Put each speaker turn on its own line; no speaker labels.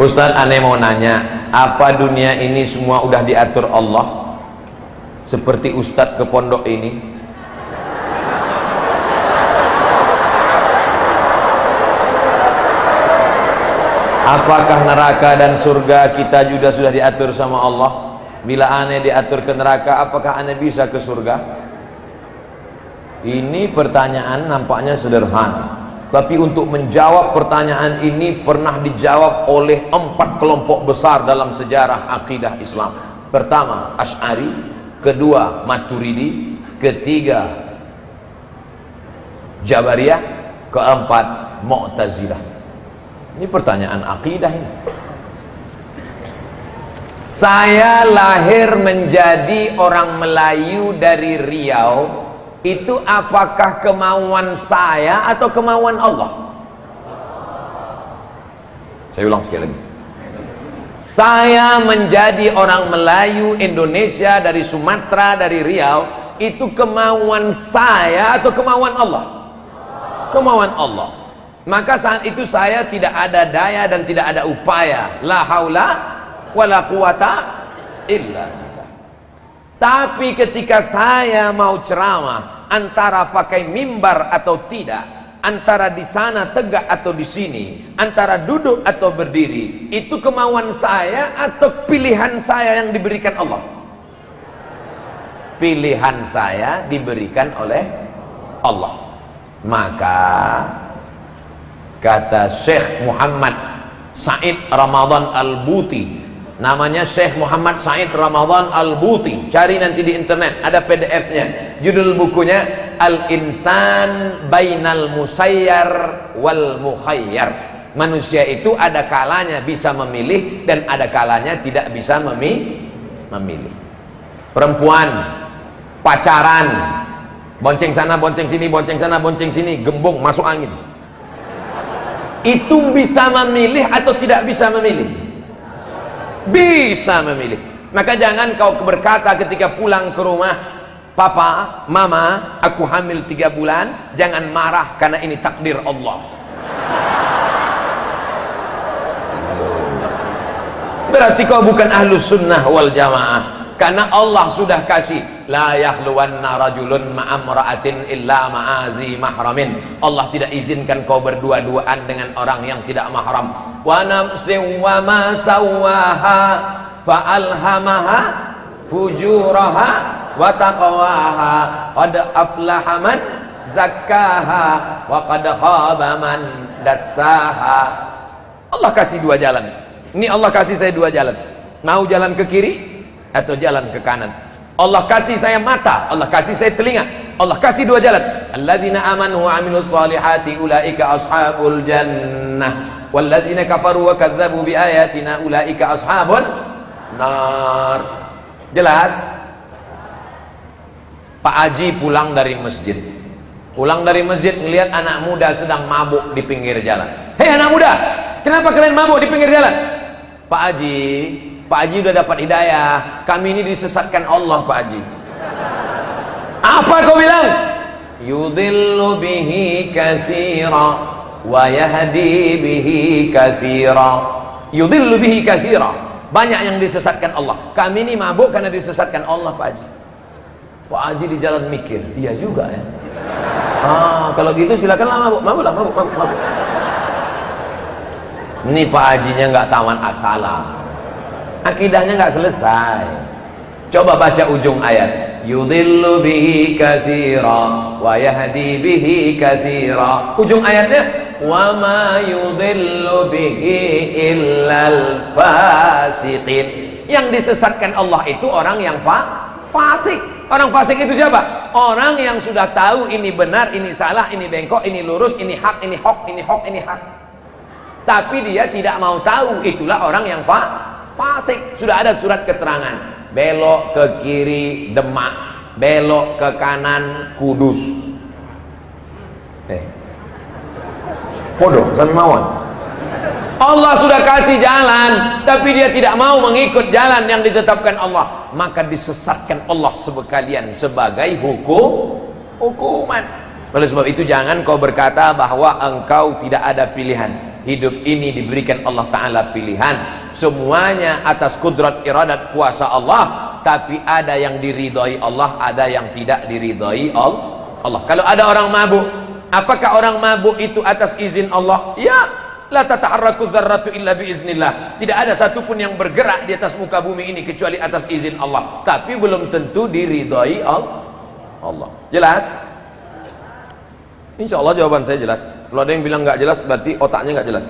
Ustadz, aneh mau nanya, apa dunia ini semua udah diatur Allah? Seperti Ustadz ke pondok ini. Apakah neraka dan surga kita juga sudah diatur sama Allah? Bila aneh diatur ke neraka, apakah aneh bisa ke surga? Ini pertanyaan nampaknya sederhana, tapi untuk menjawab pertanyaan ini pernah dijawab oleh 4 kelompok besar dalam sejarah akidah Islam. Pertama, Asy'ari. Kedua, Maturidi. Ketiga, Jabariyah. Keempat, Mu'tazilah. Ini pertanyaan akidah ini. Saya lahir menjadi orang Melayu dari Riau. Itu apakah kemauan saya atau kemauan Allah? Saya ulang sekali lagi. Saya menjadi orang Melayu Indonesia dari Sumatera, dari Riau. Itu kemauan saya atau kemauan Allah? Kemauan Allah. Maka saat itu saya tidak ada daya dan tidak ada upaya. La haula wala quwata illa billah. Tapi ketika saya mau ceramah, antara pakai mimbar atau tidak, antara di sana tegak atau di sini, antara duduk atau berdiri, itu kemauan saya atau pilihan saya yang diberikan Allah? Pilihan saya diberikan oleh Allah. Maka kata Syekh Muhammad Said Ramadan Al-Buti, namanya Syekh Muhammad Said Ramadan Al-Buti, cari nanti di internet, ada PDF-nya. Judul bukunya Al-Insan Bainal Musayyar Wal Mukhayyar. Manusia itu ada kalanya bisa memilih dan ada kalanya tidak bisa memilih. Perempuan pacaran, bonceng sana bonceng sini, bonceng sana bonceng sini, gembung masuk angin. Itu bisa memilih atau tidak bisa memilih? Bisa memilih. Maka jangan kau berkata ketika pulang ke rumah, papa, mama, aku hamil 3 bulan, jangan marah karena ini takdir Allah. Berarti kau bukan ahlus sunnah wal jamaah. Karena Allah sudah kasih, la yakhluwanna rajulun ma'amra'atin illa ma'azi mahramin. Allah tidak izinkan kau berdua-duaan dengan orang yang tidak mahram. Wa nafsin wa ma sawwaha fa'alhamaha fujuraha wa taqwaha qad aflaha man zakkaha wa qad khaba man dassaha. Allah kasih 2 jalan. Ini Allah kasih saya 2 jalan. Mau jalan ke kiri atau jalan ke kanan? Allah kasih saya mata, Allah kasih saya telinga, Allah kasih 2 jalan. Alladzina amanu wa amilus solihati ulaika ashabul jannah walladzina kafaru wa kadzdzabu biayatina ulaika ashabun nar. Jelas? Pak Haji pulang dari masjid. Pulang dari masjid ngelihat anak muda sedang mabuk di pinggir jalan. Hei anak muda, kenapa kalian mabuk di pinggir jalan? Pak Haji udah dapat hidayah, kami ini disesatkan Allah Pak Haji. Apa kau bilang? Yudhillu bihi katsira wa yahdi bihi katsira. Yudhillu bihi katsira. Banyak yang disesatkan Allah. Kami ini mabuk karena disesatkan Allah Pak Haji. Pak Haji di jalan mikir, iya juga ya. Kalau gitu silakanlah mabuk. Ini Pak Hajinya nggak tawan asalah. Akidahnya nggak selesai. Coba baca ujung ayat. Yudhillu bihi katsira wa yahdi bihi katsira. Ujung ayatnya wa ma yudhillu bihi illal fasiqin. Yang disesatkan Allah itu orang yang fasik. Orang fasik itu siapa? Orang yang sudah tahu ini benar, ini salah, ini bengkok, ini lurus, ini hak, ini hok, ini hok, ini hak. Tapi dia tidak mau tahu. Itulah orang yang fasik. Sudah ada surat keterangan, belok ke kiri Demak, belok ke kanan Kudus. Podo sampai mawon. Allah sudah kasih jalan, tapi dia tidak mau mengikut jalan yang ditetapkan Allah, maka disesatkan Allah sekalian sebagai hukuman. Oleh sebab itu jangan kau berkata bahwa engkau tidak ada pilihan. hidup ini diberikan Allah Ta'ala pilihan, semuanya atas kudrat iradat kuasa Allah, tapi ada yang diridhoi Allah, ada yang tidak diridhoi Allah. Kalau ada orang mabuk, apakah orang mabuk itu atas izin Allah? Ya, la tataharraku dzarratu illa biiznillah. Tidak ada satupun yang bergerak di atas muka bumi ini kecuali atas izin Allah, tapi belum tentu diridhoi Allah. Jelas? Insya Allah jawaban saya jelas. Kalau ada yang bilang nggak jelas, berarti otaknya nggak jelas.